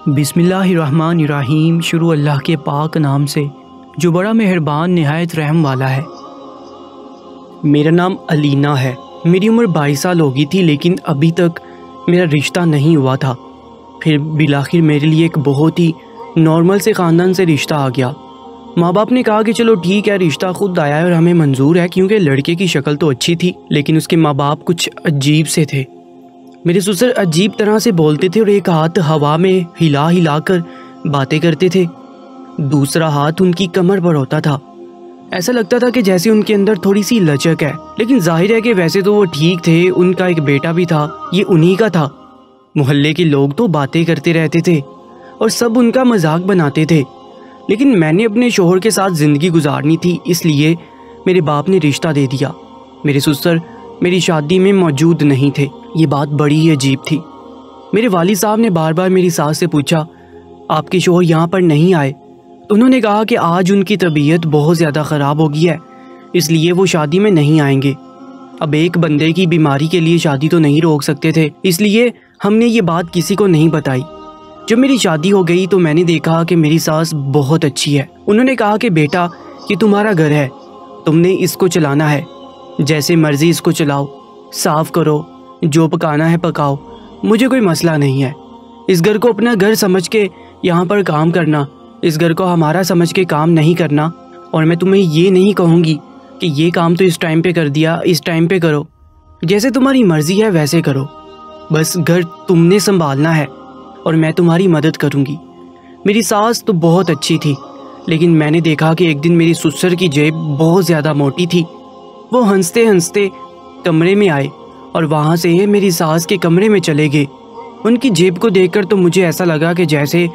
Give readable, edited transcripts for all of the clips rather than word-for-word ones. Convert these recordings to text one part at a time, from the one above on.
बिस्मिल्लाहिर्रहमानिर्रहीम। शुरू अल्लाह के पाक नाम से जो बड़ा मेहरबान निहायत रहम वाला है। मेरा नाम अलीना है। मेरी उम्र 22 साल हो गई थी, लेकिन अभी तक मेरा रिश्ता नहीं हुआ था। फिर बिलाखिर मेरे लिए एक बहुत ही नॉर्मल से ख़ानदान से रिश्ता आ गया। माँ बाप ने कहा कि चलो ठीक है, रिश्ता खुद आया है और हमें मंजूर है, क्योंकि लड़के की शक्ल तो अच्छी थी, लेकिन उसके माँ बाप कुछ अजीब से थे। मेरे ससुर अजीब तरह से बोलते थे और एक हाथ हवा में हिला हिला कर बातें करते थे, दूसरा हाथ उनकी कमर पर होता था। ऐसा लगता था कि जैसे उनके अंदर थोड़ी सी लचक है, लेकिन जाहिर है कि वैसे तो वो ठीक थे। उनका एक बेटा भी था, ये उन्हीं का था। मोहल्ले के लोग तो बातें करते रहते थे और सब उनका मजाक बनाते थे, लेकिन मैंने अपने शोहर के साथ ज़िंदगी गुजारनी थी, इसलिए मेरे बाप ने रिश्ता दे दिया। मेरे ससुर मेरी शादी में मौजूद नहीं थे। ये बात बड़ी ही अजीब थी। मेरे वालिद साहब ने बार बार मेरी सास से पूछा, आपके शोहर यहाँ पर नहीं आए? तो उन्होंने कहा कि आज उनकी तबीयत बहुत ज़्यादा ख़राब हो गई है, इसलिए वो शादी में नहीं आएंगे। अब एक बंदे की बीमारी के लिए शादी तो नहीं रोक सकते थे, इसलिए हमने ये बात किसी को नहीं बताई। जब मेरी शादी हो गई तो मैंने देखा कि मेरी सास बहुत अच्छी है। उन्होंने कहा कि बेटा, ये तुम्हारा घर है, तुमने इसको चलाना है, जैसे मर्जी इसको चलाओ, साफ करो, जो पकाना है पकाओ, मुझे कोई मसला नहीं है। इस घर को अपना घर समझ के यहाँ पर काम करना, इस घर को हमारा समझ के काम नहीं करना। और मैं तुम्हें ये नहीं कहूँगी कि ये काम तो इस टाइम पे कर दिया, इस टाइम पे करो, जैसे तुम्हारी मर्जी है वैसे करो, बस घर तुमने संभालना है और मैं तुम्हारी मदद करूँगी। मेरी सास तो बहुत अच्छी थी, लेकिन मैंने देखा कि एक दिन मेरी ससुर की जेब बहुत ज़्यादा मोटी थी। वो हंसते हंसते कमरे में आए और वहाँ से मेरी सास के कमरे में चले गए। उनकी जेब को देखकर तो मुझे ऐसा लगा कि जैसे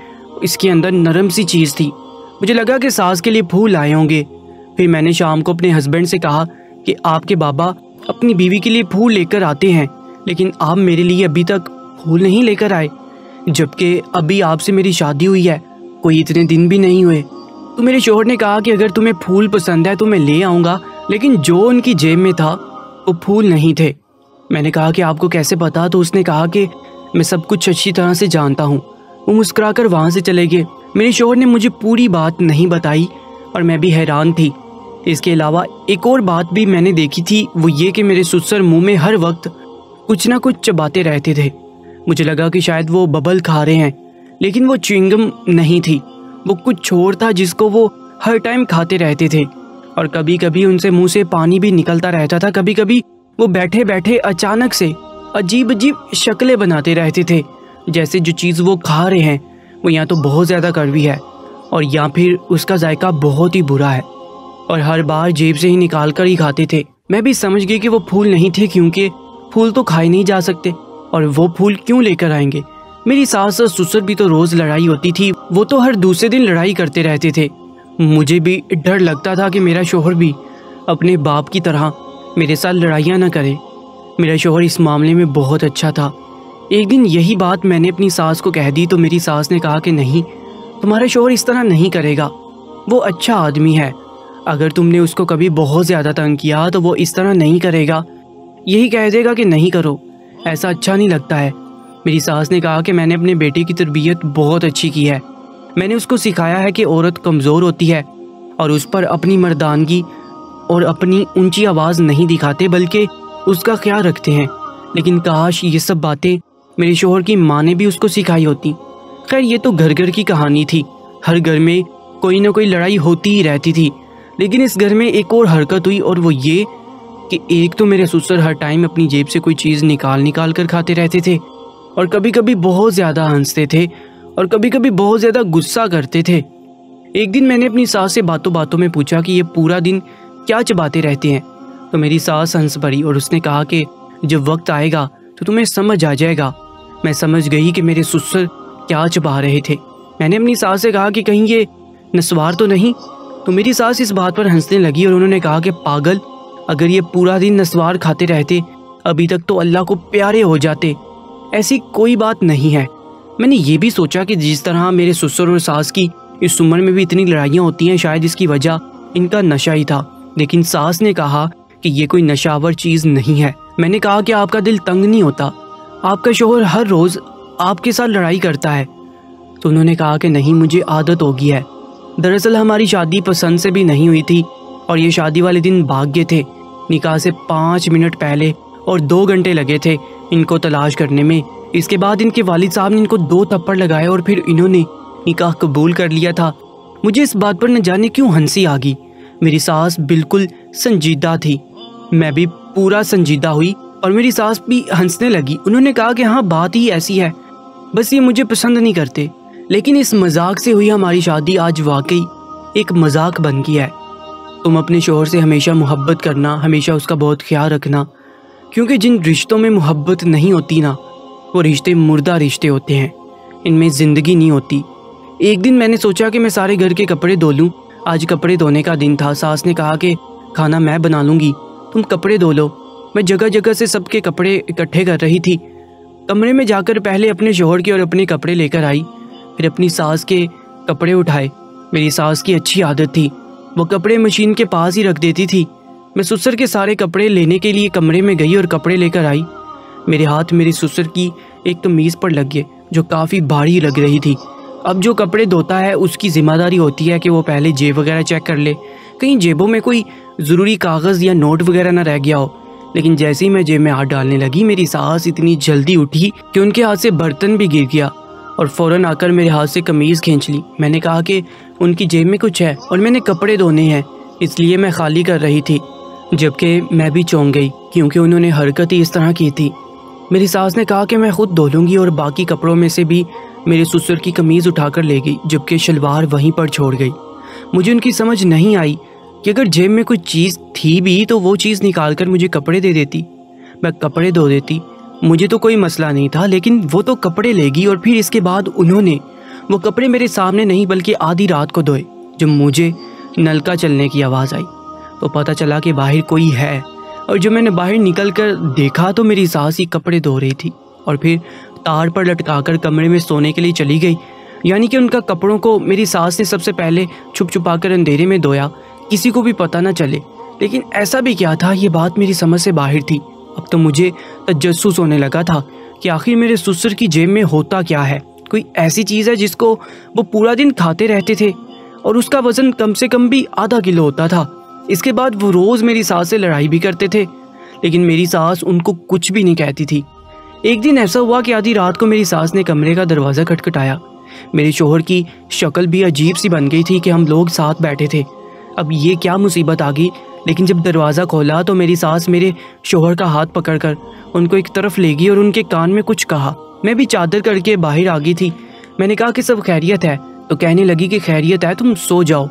इसके अंदर नरम सी चीज़ थी। मुझे लगा कि सास के लिए फूल आए होंगे। फिर मैंने शाम को अपने हस्बैंड से कहा कि आपके बाबा अपनी बीवी के लिए फूल लेकर आते हैं, लेकिन आप मेरे लिए अभी तक फूल नहीं लेकर आए, जबकि अभी आपसे मेरी शादी हुई है, कोई इतने दिन भी नहीं हुए। तो मेरे शोहर ने कहा कि अगर तुम्हें फूल पसंद है तो मैं ले आऊँगा, लेकिन जो उनकी जेब में था वो फूल नहीं थे। मैंने कहा कि आपको कैसे पता? तो उसने कहा कि मैं सब कुछ अच्छी तरह से जानता हूँ। वो मुस्कुराकर वहाँ से चले गए। मेरे शोहर ने मुझे पूरी बात नहीं बताई और मैं भी हैरान थी। इसके अलावा एक और बात भी मैंने देखी थी, वो ये कि मेरे ससुर मुँह में हर वक्त कुछ ना कुछ चबाते रहते थे। मुझे लगा कि शायद वो बबल खा रहे हैं, लेकिन वो च्युइंगम नहीं थी, वो कुछ और था जिसको वो हर टाइम खाते रहते थे। और कभी कभी उनसे मुंह से पानी भी निकलता रहता था। कभी कभी वो बैठे बैठे अचानक से अजीब अजीब शक्लें बनाते रहते थे, जैसे जो चीज़ वो खा रहे हैं वो या तो बहुत ज़्यादा कड़वी है और या फिर उसका जायका बहुत ही बुरा है, और हर बार जेब से ही निकाल कर ही खाते थे। मैं भी समझ गई कि वो फूल नहीं थे, क्योंकि फूल तो खाए नहीं जा सकते और वो फूल क्यों लेकर आएंगे। मेरी सास और ससुर भी तो रोज़ लड़ाई होती थी, वो तो हर दूसरे दिन लड़ाई करते रहते थे। मुझे भी डर लगता था कि मेरा शोहर भी अपने बाप की तरह मेरे साथ लड़ाइयाँ न करे। मेरा शोहर इस मामले में बहुत अच्छा था। एक दिन यही बात मैंने अपनी सास को कह दी तो मेरी सास ने कहा कि नहीं, तुम्हारा शोहर इस तरह नहीं करेगा, वो अच्छा आदमी है, अगर तुमने उसको कभी बहुत ज़्यादा तंग किया तो वो इस तरह नहीं करेगा, यही कह देगा कि नहीं करो, ऐसा अच्छा नहीं लगता है। मेरी सास ने कहा कि मैंने अपने बेटे की तरबियत बहुत अच्छी की है। मैंने उसको सिखाया है कि औरत कमज़ोर होती है और उस पर अपनी मर्दानगी और अपनी ऊंची आवाज़ नहीं दिखाते, बल्कि उसका ख्याल रखते हैं। लेकिन काश ये सब बातें मेरे शोहर की माँ ने भी उसको सिखाई होती। खैर, ये तो घर घर की कहानी थी। हर घर में कोई ना कोई लड़ाई होती ही रहती थी। लेकिन इस घर में एक और हरकत हुई, और वो ये कि एक तो मेरे ससुर हर टाइम अपनी जेब से कोई चीज़ निकाल निकाल कर खाते रहते थे, और कभी कभी बहुत ज़्यादा हंसते थे और कभी कभी बहुत ज़्यादा गुस्सा करते थे। एक दिन मैंने अपनी सास से बातों बातों में पूछा कि ये पूरा दिन क्या चबाते रहते हैं? तो मेरी सास हंस पड़ी और उसने कहा कि जब वक्त आएगा तो तुम्हें समझ आ जाएगा। मैं समझ गई कि मेरे ससुर क्या चबा रहे थे। मैंने अपनी सास से कहा कि कहीं ये नस्वार तो नहीं? तो मेरी सास इस बात पर हंसने लगी और उन्होंने कहा कि पागल, अगर ये पूरा दिन नस्वार खाते रहते अभी तक तो अल्लाह को प्यारे हो जाते, ऐसी कोई बात नहीं है। मैंने ये भी सोचा कि जिस तरह मेरे ससुर और सास की इस उम्र में भी इतनी लड़ाइयाँ होती हैं, शायद इसकी वजह इनका नशा ही था। लेकिन सास ने कहा कि ये कोई नशावर चीज़ नहीं है। मैंने कहा कि आपका दिल तंग नहीं होता? आपका शोहर हर रोज़ आपके साथ लड़ाई करता है, तो उन्होंने कहा कि नहीं, मुझे आदत हो गई है। दरअसल हमारी शादी पसंद से भी नहीं हुई थी और ये शादी वाले दिन भाग गए थे। निकाह से 5 मिनट पहले और 2 घंटे लगे थे इनको तलाश करने में। इसके बाद इनके वालिद साहब ने इनको 2 थप्पड़ लगाए और फिर इन्होंने निकाह कबूल कर लिया था। मुझे इस बात पर न जाने क्यों हंसी आ गई। मेरी सास बिल्कुल संजीदा थी, मैं भी पूरा संजीदा हुई और मेरी सास भी हंसने लगी। उन्होंने कहा कि हाँ, बात ही ऐसी है, बस ये मुझे पसंद नहीं करते। लेकिन इस मजाक से हुई हमारी शादी आज वाकई एक मजाक बन गई है। तुम अपने शौहर से हमेशा मोहब्बत करना, हमेशा उसका बहुत ख्याल रखना, क्योंकि जिन रिश्तों में मोहब्बत नहीं होती ना, वो रिश्ते मुर्दा रिश्ते होते हैं, इनमें ज़िंदगी नहीं होती। एक दिन मैंने सोचा कि मैं सारे घर के कपड़े धो लूँ। आज कपड़े धोने का दिन था। सास ने कहा कि खाना मैं बना लूँगी, तुम कपड़े धो लो। मैं जगह जगह से सबके कपड़े इकट्ठे कर रही थी। कमरे में जाकर पहले अपने शौहर के और अपने कपड़े लेकर आई, फिर अपनी सास के कपड़े उठाए। मेरी सास की अच्छी आदत थी, वो कपड़े मशीन के पास ही रख देती थी। मैं ससुर के सारे कपड़े लेने के लिए कमरे में गई और कपड़े लेकर आई। मेरे हाथ मेरी ससुर की एक कमीज़ पर लग गए जो काफ़ी भारी लग रही थी। अब जो कपड़े धोता है उसकी ज़िम्मेदारी होती है कि वो पहले जेब वगैरह चेक कर ले, कहीं जेबों में कोई ज़रूरी कागज़ या नोट वगैरह ना रह गया हो। लेकिन जैसे ही मैं जेब में हाथ डालने लगी, मेरी सास इतनी जल्दी उठी कि उनके हाथ से बर्तन भी गिर गया और फ़ौरन आकर मेरे हाथ से कमीज़ खींच ली। मैंने कहा कि उनकी जेब में कुछ है और मैंने कपड़े धोने हैं, इसलिए मैं खाली कर रही थी। जबकि मैं भी चौंक गई क्योंकि उन्होंने हरकत ही इस तरह की थी। मेरी सास ने कहा कि मैं खुद धो लूँगी और बाकी कपड़ों में से भी मेरे ससुर की कमीज़ उठाकर ले गई, जबकि शलवार वहीं पर छोड़ गई। मुझे उनकी समझ नहीं आई कि अगर जेब में कोई चीज़ थी भी तो वो चीज़ निकाल कर मुझे कपड़े दे देती, मैं कपड़े धो देती, मुझे तो कोई मसला नहीं था। लेकिन वो तो कपड़े लेगी और फिर इसके बाद उन्होंने वो कपड़े मेरे सामने नहीं बल्कि आधी रात को धोए। जब मुझे नलका चलने की आवाज़ आई तो पता चला कि बाहर कोई है, और जब मैंने बाहर निकल कर देखा तो मेरी सास ही कपड़े धो रही थी और फिर तार पर लटकाकर कमरे में सोने के लिए चली गई। यानी कि उनका कपड़ों को मेरी सास ने सबसे पहले छुप छुपा कर अंधेरे में धोया, किसी को भी पता न चले। लेकिन ऐसा भी क्या था, ये बात मेरी समझ से बाहर थी। अब तो मुझे तजस्सुस होने लगा था कि आखिर मेरे ससुर की जेब में होता क्या है। कोई ऐसी चीज़ है जिसको वो पूरा दिन खाते रहते थे और उसका वज़न कम से कम भी आधा किलो होता था। इसके बाद वो रोज़ मेरी सास से लड़ाई भी करते थे, लेकिन मेरी सास उनको कुछ भी नहीं कहती थी। एक दिन ऐसा हुआ कि आधी रात को मेरी सास ने कमरे का दरवाज़ा खटखटाया। मेरे शौहर की शक्ल भी अजीब सी बन गई थी कि हम लोग साथ बैठे थे। अब ये क्या मुसीबत आ गई। लेकिन जब दरवाज़ा खोला तो मेरी सास मेरे शौहर का हाथ पकड़कर उनको एक तरफ ले गई और उनके कान में कुछ कहा। मैं भी चादर करके बाहर आ गई थी। मैंने कहा कि सब खैरियत है, तो कहने लगी कि खैरियत है, तुम सो जाओ।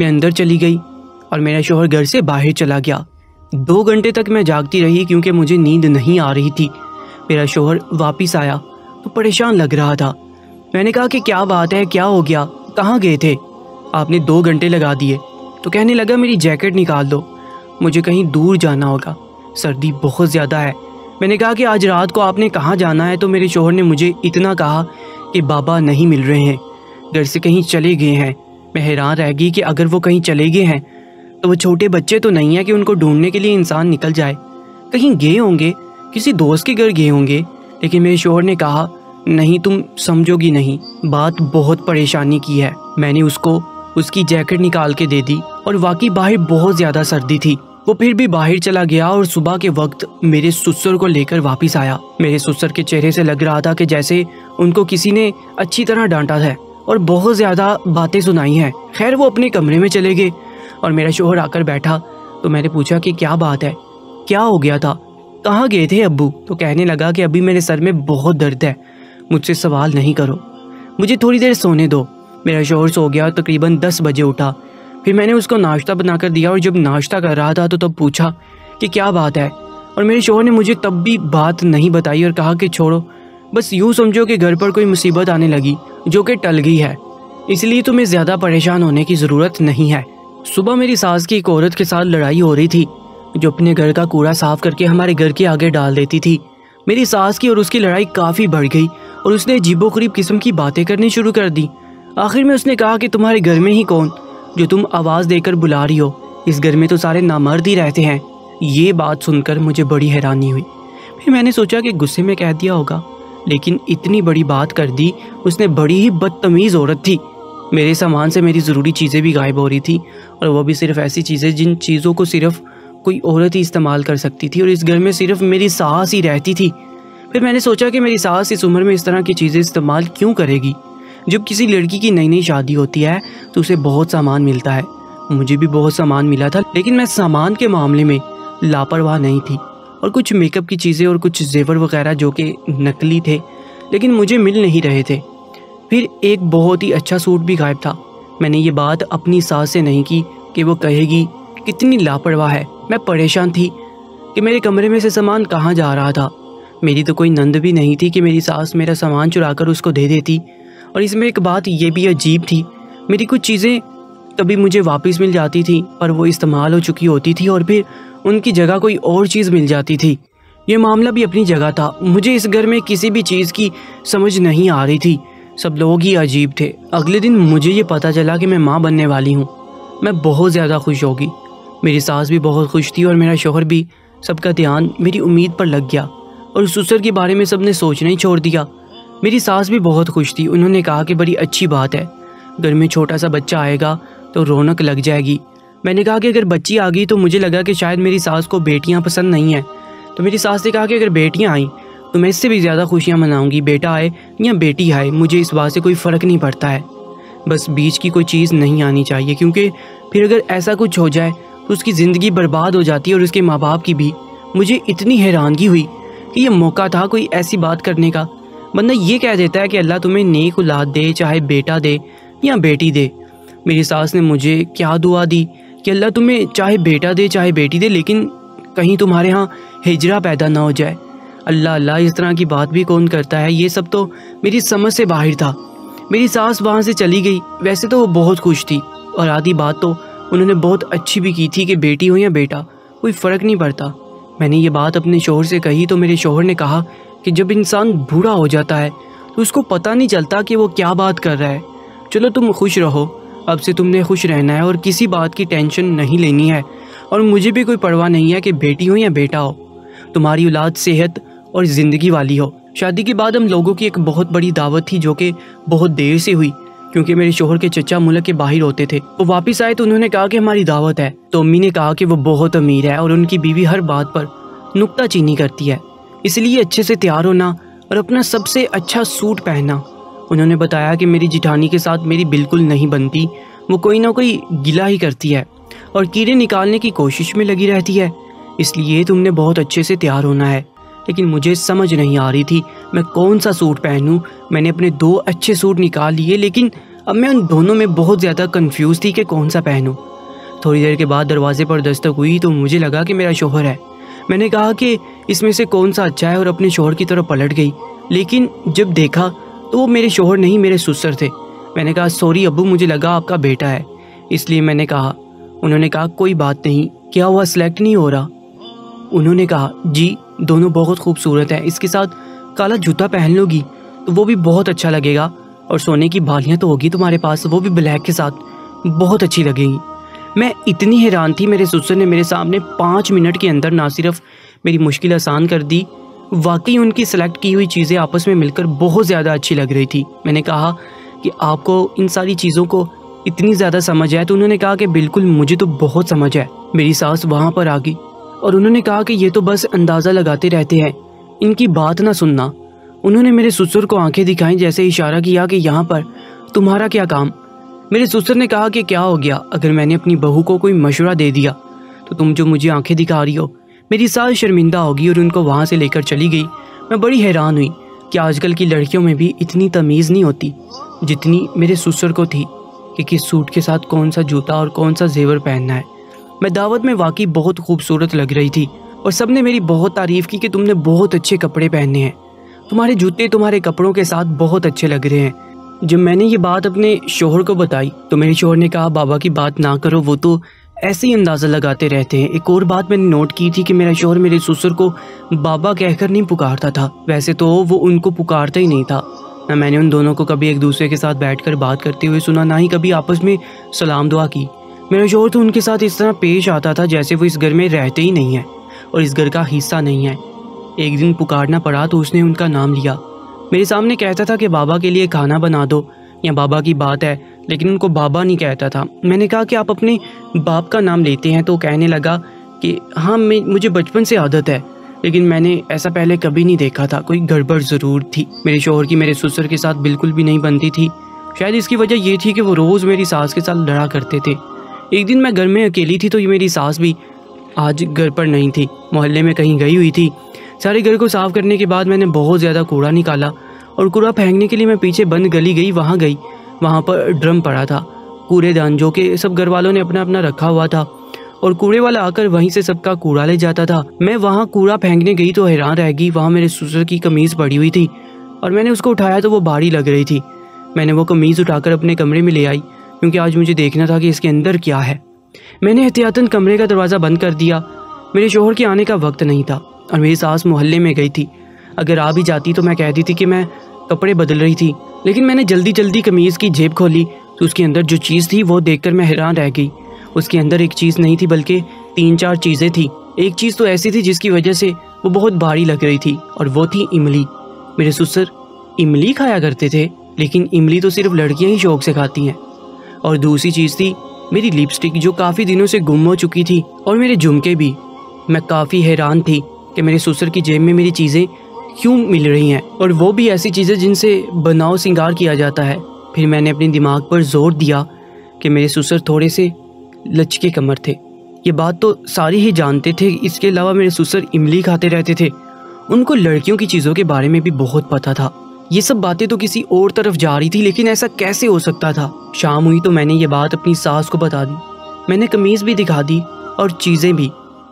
मैं अंदर चली गई और मेरा शौहर घर से बाहर चला गया। 2 घंटे तक मैं जागती रही क्योंकि मुझे नींद नहीं आ रही थी। मेरा शौहर वापस आया तो परेशान लग रहा था। मैंने कहा कि क्या बात है, क्या हो गया, कहाँ गए थे, आपने 2 घंटे लगा दिए। तो कहने लगा मेरी जैकेट निकाल दो, मुझे कहीं दूर जाना होगा, सर्दी बहुत ज़्यादा है। मैंने कहा कि आज रात को आपने कहाँ जाना है। तो मेरे शौहर ने मुझे इतना कहा कि बाबा नहीं मिल रहे हैं, घर से कहीं चले गए हैं। मैं हैरान रह गई कि अगर वो कहीं चले गए हैं तो वो छोटे बच्चे तो नहीं है कि उनको ढूंढने के लिए इंसान निकल जाए। कहीं गए होंगे, किसी दोस्त के घर गए होंगे। लेकिन मेरे शौहर ने कहा नहीं, तुम समझोगी नहीं, बात बहुत परेशानी की है। मैंने उसको उसकी जैकेट निकाल के दे दी और वाकई बाहर बहुत ज़्यादा सर्दी थी। वो फिर भी बाहर चला गया और सुबह के वक्त मेरे ससुर को लेकर वापस आया। मेरे ससुर के चेहरे से लग रहा था कि जैसे उनको किसी ने अच्छी तरह डांटा है और बहुत ज़्यादा बातें सुनाई हैं। खैर वो अपने कमरे में चले गए और मेरा शौहर आकर बैठा तो मैंने पूछा कि क्या बात है, क्या हो गया था, कहाँ गए थे अब्बू। तो कहने लगा कि अभी मेरे सर में बहुत दर्द है, मुझसे सवाल नहीं करो, मुझे थोड़ी देर सोने दो। मेरा शौहर सो गया और तकरीबन 10 बजे उठा। फिर मैंने उसको नाश्ता बनाकर दिया और जब नाश्ता कर रहा था तो तब पूछा कि क्या बात है। और मेरे शौहर ने मुझे तब भी बात नहीं बताई और कहा कि छोड़ो, बस यूँ समझो कि घर पर कोई मुसीबत आने लगी जो कि टल गई है, इसलिए तुम्हें ज़्यादा परेशान होने की ज़रूरत नहीं है। सुबह मेरी सास की एक औरत के साथ लड़ाई हो रही थी जो अपने घर का कूड़ा साफ़ करके हमारे घर के आगे डाल देती थी। मेरी सास की और उसकी लड़ाई काफ़ी बढ़ गई और उसने अजीबोगरीब किस्म की बातें करनी शुरू कर दी। आखिर में उसने कहा कि तुम्हारे घर में ही कौन जो तुम आवाज़ देकर बुला रही हो, इस घर में तो सारे नामर्द ही रहते हैं। ये बात सुनकर मुझे बड़ी हैरानी हुई। फिर मैंने सोचा कि गुस्से में कह दिया होगा लेकिन इतनी बड़ी बात कर दी उसने। बड़ी ही बदतमीज़ औरत थी। मेरे सामान से मेरी ज़रूरी चीज़ें भी गायब हो रही थी, और वो भी सिर्फ ऐसी चीज़ें जिन चीज़ों को सिर्फ कोई औरत ही इस्तेमाल कर सकती थी, और इस घर में सिर्फ मेरी सास ही रहती थी। फिर मैंने सोचा कि मेरी सास इस उम्र में इस तरह की चीज़ें इस्तेमाल क्यों करेगी। जब किसी लड़की की नई नई शादी होती है तो उसे बहुत सामान मिलता है। मुझे भी बहुत सामान मिला था, लेकिन मैं सामान के मामले में लापरवाह नहीं थी। और कुछ मेकअप की चीज़ें और कुछ जेवर वगैरह जो कि नकली थे, लेकिन मुझे मिल नहीं रहे थे। फिर एक बहुत ही अच्छा सूट भी गायब था। मैंने ये बात अपनी सास से नहीं की कि वो कहेगी कितनी लापरवाह है। मैं परेशान थी कि मेरे कमरे में से सामान कहाँ जा रहा था। मेरी तो कोई नंद भी नहीं थी कि मेरी सास मेरा सामान चुराकर उसको दे देती। और इसमें एक बात ये भी अजीब थी, मेरी कुछ चीज़ें कभी मुझे वापस मिल जाती थी पर वो इस्तेमाल हो चुकी होती थी, और फिर उनकी जगह कोई और चीज़ मिल जाती थी। ये मामला भी अपनी जगह था। मुझे इस घर में किसी भी चीज़ की समझ नहीं आ रही थी। सब लोग ही अजीब थे। अगले दिन मुझे ये पता चला कि मैं माँ बनने वाली हूँ। मैं बहुत ज़्यादा खुश होगी। मेरी सास भी बहुत खुश थी और मेरा शौहर भी। सबका ध्यान मेरी उम्मीद पर लग गया और ससुर के बारे में सबने सोचना ही छोड़ दिया। मेरी सास भी बहुत खुश थी। उन्होंने कहा कि बड़ी अच्छी बात है, घर में छोटा सा बच्चा आएगा तो रौनक लग जाएगी। मैंने कहा कि अगर बच्ची आ गई तो मुझे लगा कि शायद मेरी सास को बेटियां पसंद नहीं हैं। तो मेरी सास ने कहा कि अगर बेटियां आईं तो मैं इससे भी ज़्यादा खुशियां मनाऊंगी। बेटा आए या बेटी आए, मुझे इस बात से कोई फ़र्क नहीं पड़ता है। बस बीच की कोई चीज़ नहीं आनी चाहिए, क्योंकि फिर अगर ऐसा कुछ हो जाए तो उसकी ज़िंदगी बर्बाद हो जाती है और उसके माँ बाप की भी। मुझे इतनी हैरानगी हुई कि यह मौका था कोई ऐसी बात करने का। बंदा ये कह देता है कि अल्लाह तुम्हें नेक औलाद दे, चाहे बेटा दे या बेटी दे। मेरी सास ने मुझे क्या दुआ दी कि अल्लाह तुम्हें चाहे बेटा दे चाहे बेटी दे, लेकिन कहीं तुम्हारे यहाँ हिजरा पैदा ना हो जाए। अल्लाह अल्लाह, इस तरह की बात भी कौन करता है। ये सब तो मेरी समझ से बाहर था। मेरी सास वहाँ से चली गई। वैसे तो वो बहुत खुश थी, और आधी बात तो उन्होंने बहुत अच्छी भी की थी कि बेटी हो या बेटा कोई फ़र्क नहीं पड़ता। मैंने ये बात अपने शौहर से कही तो मेरे शौहर ने कहा कि जब इंसान बूढ़ा हो जाता है तो उसको पता नहीं चलता कि वो क्या बात कर रहा है। चलो तुम खुश रहो, अब से तुमने खुश रहना है और किसी बात की टेंशन नहीं लेनी है। और मुझे भी कोई परवाह नहीं है कि बेटी हो या बेटा हो, तुम्हारी औलाद सेहत और ज़िंदगी वाली हो। शादी के बाद हम लोगों की एक बहुत बड़ी दावत थी जो कि बहुत देर से हुई, क्योंकि मेरे शौहर के चचा मुल्क के बाहर होते थे। वो वापस आए तो उन्होंने कहा कि हमारी दावत है। तो अम्मी ने कहा कि वो बहुत अमीर है और उनकी बीवी हर बात पर नुक्ताचीनी करती है, इसलिए अच्छे से तैयार होना और अपना सबसे अच्छा सूट पहनना। उन्होंने बताया कि मेरी जिठानी के साथ मेरी बिल्कुल नहीं बनती। वो कोई ना कोई गिला ही करती है और कीड़े निकालने की कोशिश में लगी रहती है, इसलिए तुमने बहुत अच्छे से तैयार होना है। लेकिन मुझे समझ नहीं आ रही थी मैं कौन सा सूट पहनूं। मैंने अपने 2 अच्छे सूट निकाल लिए, लेकिन अब मैं उन दोनों में बहुत ज़्यादा कंफ्यूज थी कि कौन सा पहनूं। थोड़ी देर के बाद दरवाजे पर दस्तक हुई तो मुझे लगा कि मेरा शौहर है। मैंने कहा कि इसमें से कौन सा अच्छा है और अपने शौहर की तरफ पलट गई, लेकिन जब देखा तो वो मेरे शौहर नहीं, मेरे ससुर थे। मैंने कहा सॉरी अब्बू, मुझे लगा आपका बेटा है, इसलिए मैंने कहा। उन्होंने कहा कोई बात नहीं, क्या हुआ, सेलेक्ट नहीं हो रहा? उन्होंने कहा जी दोनों बहुत खूबसूरत हैं, इसके साथ काला जूता पहन लोगी तो वो भी बहुत अच्छा लगेगा, और सोने की बालियाँ तो होगी तुम्हारे पास, वो भी ब्लैक के साथ, बहुत अच्छी लगेंगी। मैं इतनी हैरान थी, मेरे ससुर ने मेरे सामने 5 मिनट के अंदर ना सिर्फ मेरी मुश्किल आसान कर दी, वाकई उनकी सेलेक्ट की हुई चीज़ें आपस में मिलकर बहुत ज़्यादा अच्छी लग रही थी। मैंने कहा कि आपको इन सारी चीज़ों को इतनी ज़्यादा समझ है? तो उन्होंने कहा कि बिल्कुल, मुझे तो बहुत समझ है। मेरी सास वहाँ पर आ गई और उन्होंने कहा कि ये तो बस अंदाज़ा लगाते रहते हैं, इनकी बात ना सुनना। उन्होंने मेरे ससुर को आंखें दिखाई, जैसे इशारा किया कि यहाँ पर तुम्हारा क्या काम। मेरे ससुर ने कहा कि क्या हो गया, अगर मैंने अपनी बहू को कोई मशवरा दे दिया तो तुम जो मुझे आंखें दिखा रही हो। मेरी सास शर्मिंदा होगी और उनको वहाँ से लेकर चली गई। मैं बड़ी हैरान हुई कि आजकल की लड़कियों में भी इतनी तमीज़ नहीं होती जितनी मेरे ससुर को थी कि किस सूट के साथ कौन सा जूता और कौन सा जेवर पहनना है। मैं दावत में वाकई बहुत खूबसूरत लग रही थी और सबने मेरी बहुत तारीफ़ की कि तुमने बहुत अच्छे कपड़े पहने हैं, तुम्हारे जूते तुम्हारे कपड़ों के साथ बहुत अच्छे लग रहे हैं। जब मैंने ये बात अपने शौहर को बताई तो मेरे शौहर ने कहा बाबा की बात ना करो, वो तो ऐसे ही अंदाज़ा लगाते रहते हैं। एक और बात मैंने नोट की थी कि मेरा शौहर मेरे ससुर को बाबा कहकर नहीं पुकारता था। वैसे तो वो उनको पुकारता ही नहीं था। ना मैंने उन दोनों को कभी एक दूसरे के साथ बैठकर बात करते हुए सुना, ना ही कभी आपस में सलाम दुआ की। मेरा शौहर तो उनके साथ इस तरह पेश आता था जैसे वो इस घर में रहते ही नहीं है और इस घर का हिस्सा नहीं है। एक दिन पुकारना पड़ा तो उसने उनका नाम लिया। मेरे सामने कहता था कि बाबा के लिए खाना बना दो या बाबा की बात है, लेकिन उनको बाबा नहीं कहता था। मैंने कहा कि आप अपने बाप का नाम लेते हैं, तो कहने लगा कि हाँ मुझे बचपन से आदत है, लेकिन मैंने ऐसा पहले कभी नहीं देखा था, कोई गड़बड़ ज़रूर थी। मेरे शौहर की मेरे ससुर के साथ बिल्कुल भी नहीं बनती थी। शायद इसकी वजह ये थी कि वो रोज़ मेरी सास के साथ लड़ा करते थे। एक दिन मैं घर में अकेली थी, तो ये मेरी सास भी आज घर पर नहीं थी, मोहल्ले में कहीं गई हुई थी। सारे घर को साफ़ करने के बाद मैंने बहुत ज़्यादा कूड़ा निकाला और कूड़ा फेंकने के लिए मैं पीछे बंद गली गई। वहाँ पर ड्रम पड़ा था, कूड़ेदान, जो कि सब घर वालों ने अपना अपना रखा हुआ था, और कूड़े वाला आकर वहीं से सबका कूड़ा ले जाता था। मैं वहाँ कूड़ा फेंकने गई तो हैरान रह गई। वहाँ मेरे ससुर की कमीज़ पड़ी हुई थी और मैंने उसको उठाया तो वो भारी लग रही थी। मैंने वो कमीज़ उठाकर अपने कमरे में ले आई, क्योंकि आज मुझे देखना था कि इसके अंदर क्या है। मैंने एहतियातन कमरे का दरवाज़ा बंद कर दिया। मेरे शौहर के आने का वक्त नहीं था और मेरी सास मोहल्ले में गई थी। अगर आ भी जाती तो मैं कहती थी कि मैं कपड़े बदल रही थी, लेकिन मैंने जल्दी जल्दी कमीज़ की जेब खोली तो उसके अंदर जो चीज़ थी वो देखकर मैं हैरान रह गई। उसके अंदर एक चीज़ नहीं थी बल्कि 3-4 चीज़ें थी। एक चीज़ तो ऐसी थी जिसकी वजह से वो बहुत भारी लग रही थी, और वो थी इमली। मेरे ससुर इमली खाया करते थे, लेकिन इमली तो सिर्फ लड़कियां ही शौक से खाती हैं। और दूसरी चीज़ थी मेरी लिपस्टिक, जो काफ़ी दिनों से गुम हो चुकी थी, और मेरे झुमके भी। मैं काफ़ी हैरान थी कि मेरे ससुर की जेब में मेरी चीज़ें क्यों मिल रही हैं, और वो भी ऐसी चीज़ें जिनसे बनाव श्रृंगार किया जाता है। फिर मैंने अपने दिमाग पर जोर दिया कि मेरे ससुर थोड़े से लचके कमर थे। ये बात तो सारे ही जानते थे। इसके अलावा मेरे ससुर इमली खाते रहते थे। उनको लड़कियों की चीज़ों के बारे में भी बहुत पता था। ये सब बातें तो किसी और तरफ जा रही थी, लेकिन ऐसा कैसे हो सकता था। शाम हुई तो मैंने ये बात अपनी सास को बता दी। मैंने कमीज़ भी दिखा दी और चीज़ें भी।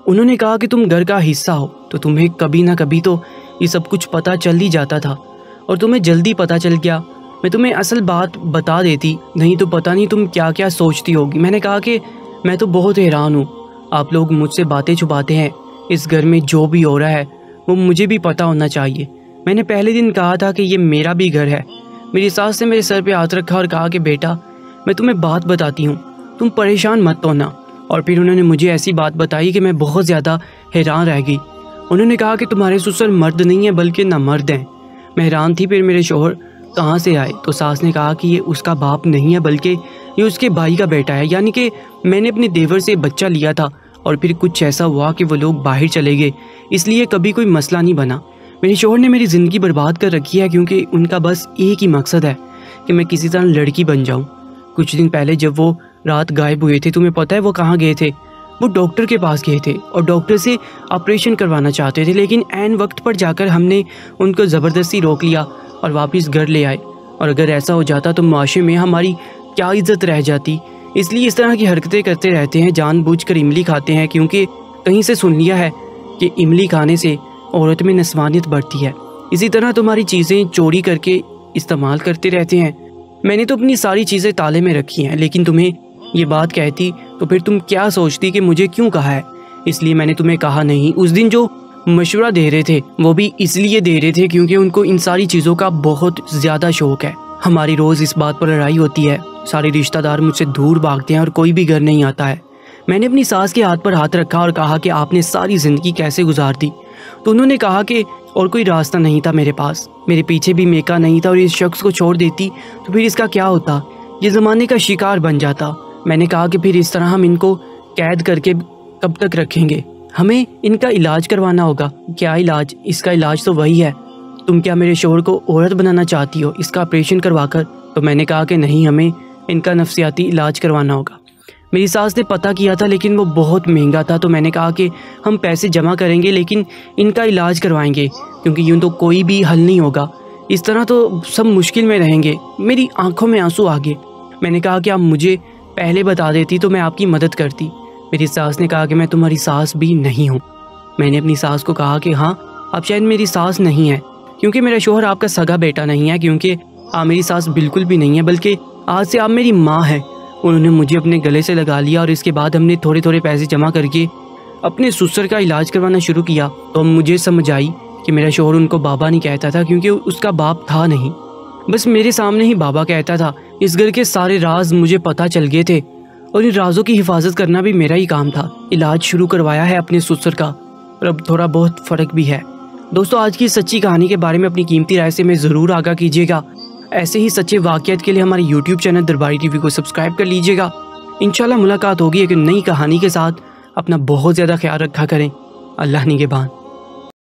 उन्होंने कहा कि तुम घर का हिस्सा हो, तो तुम्हें कभी ना कभी तो ये सब कुछ पता चल ही जाता था, और तुम्हें जल्दी पता चल गया। मैं तुम्हें असल बात बता देती, नहीं तो पता नहीं तुम क्या क्या सोचती होगी। मैंने कहा कि मैं तो बहुत हैरान हूँ, आप लोग मुझसे बातें छुपाते हैं। इस घर में जो भी हो रहा है वो मुझे भी पता होना चाहिए। मैंने पहले दिन कहा था कि ये मेरा भी घर है। मेरी सास ने मेरे सर पे हाथ रखा और कहा कि बेटा, मैं तुम्हें बात बताती हूँ, तुम परेशान मत होना। और फिर उन्होंने मुझे ऐसी बात बताई कि मैं बहुत ज़्यादा हैरान रह गई। उन्होंने कहा कि तुम्हारे ससुर मर्द नहीं है बल्कि नामर्द हैं। मैं हैरान थी। फिर मेरे शौहर कहाँ से आए, तो सास ने कहा कि ये उसका बाप नहीं है बल्कि ये उसके भाई का बेटा है। यानी कि मैंने अपने देवर से बच्चा लिया था और फिर कुछ ऐसा हुआ कि वो लोग बाहर चले गए, इसलिए कभी कोई मसला नहीं बना। मेरे शौहर ने मेरी ज़िंदगी बर्बाद कर रखी है, क्योंकि उनका बस एक ही मकसद है कि मैं किसी तरह लड़की बन जाऊँ। कुछ दिन पहले जब वो रात गायब हुए थे, तुम्हें पता है वो कहाँ गए थे? वो डॉक्टर के पास गए थे और डॉक्टर से ऑपरेशन करवाना चाहते थे, लेकिन ऐन वक्त पर जाकर हमने उनको ज़बरदस्ती रोक लिया और वापस घर ले आए। और अगर ऐसा हो जाता तो माशरे में हमारी क्या इज्जत रह जाती। इसलिए इस तरह की हरकतें करते रहते हैं, जानबूझकर इमली खाते हैं, क्योंकि कहीं से सुन लिया है कि इमली खाने से औरत में नस्वानियत बढ़ती है। इसी तरह तुम्हारी चीज़ें चोरी करके इस्तेमाल करते रहते हैं। मैंने तो अपनी सारी चीज़ें ताले में रखी हैं, लेकिन तुम्हें ये बात कहती तो फिर तुम क्या सोचती कि मुझे क्यों कहा है। इसलिए मैंने तुम्हें कहा नहीं। उस दिन जो मशवरा दे रहे थे वो भी इसलिए दे रहे थे क्योंकि उनको इन सारी चीज़ों का बहुत ज़्यादा शौक है। हमारी रोज़ इस बात पर लड़ाई होती है, सारे रिश्तेदार मुझसे दूर भागते हैं और कोई भी घर नहीं आता है। मैंने अपनी सास के हाथ पर हाथ रखा और कहा कि आपने सारी ज़िंदगी कैसे गुजार दी। तो उन्होंने कहा कि और कोई रास्ता नहीं था मेरे पास, मेरे पीछे भी मेका नहीं था, और इस शख्स को छोड़ देती तो फिर इसका क्या होता, ये ज़माने का शिकार बन जाता। मैंने कहा कि फिर इस तरह हम इनको कैद करके कब तक रखेंगे, हमें इनका इलाज करवाना होगा। क्या इलाज? इसका इलाज तो वही है। तुम क्या मेरे शौहर को औरत बनाना चाहती हो इसका ऑपरेशन करवाकर? तो मैंने कहा कि नहीं, हमें इनका नफ्सियाती इलाज करवाना होगा। मेरी सास ने पता किया था, लेकिन वो बहुत महंगा था। तो मैंने कहा कि हम पैसे जमा करेंगे लेकिन इनका इलाज करवाएंगे, क्योंकि यूँ तो कोई भी हल नहीं होगा। इस तरह तो सब मुश्किल में रहेंगे। मेरी आंखों में आंसू आ गए। मैंने कहा कि आप मुझे पहले बता देती तो मैं आपकी मदद करती। मेरी सास ने कहा कि मैं तुम्हारी सास भी नहीं हूँ। मैंने अपनी सास को कहा कि हाँ, आप शायद मेरी सास नहीं है, क्योंकि मेरा शौहर आपका सगा बेटा नहीं है, क्योंकि आप मेरी सास बिल्कुल भी नहीं है, बल्कि आज से आप मेरी माँ हैं। उन्होंने मुझे अपने गले से लगा लिया और इसके बाद हमने थोड़े थोड़े पैसे जमा करके अपने ससुर का इलाज करवाना शुरू किया। तो मुझे समझ आई कि मेरा शौहर उनको बाबा नहीं कहता था, क्योंकि उसका बाप था नहीं, बस मेरे सामने ही बाबा कहता था। इस घर के सारे राज मुझे पता चल गए थे और इन राजों की हिफाजत करना भी मेरा ही काम था। इलाज शुरू करवाया है अपने ससुर का, और अब थोड़ा बहुत फ़र्क भी है। दोस्तों, आज की सच्ची कहानी के बारे में अपनी कीमती राय से हमें ज़रूर आगाह कीजिएगा। ऐसे ही सच्चे वाक़यात के लिए हमारे यूट्यूब चैनल दरबारी टीवी को सब्सक्राइब कर लीजिएगा। इंशाल्लाह मुलाकात होगी एक नई कहानी के साथ। अपना बहुत ज़्यादा ख्याल रखा करें। अल्लाह निगहबान।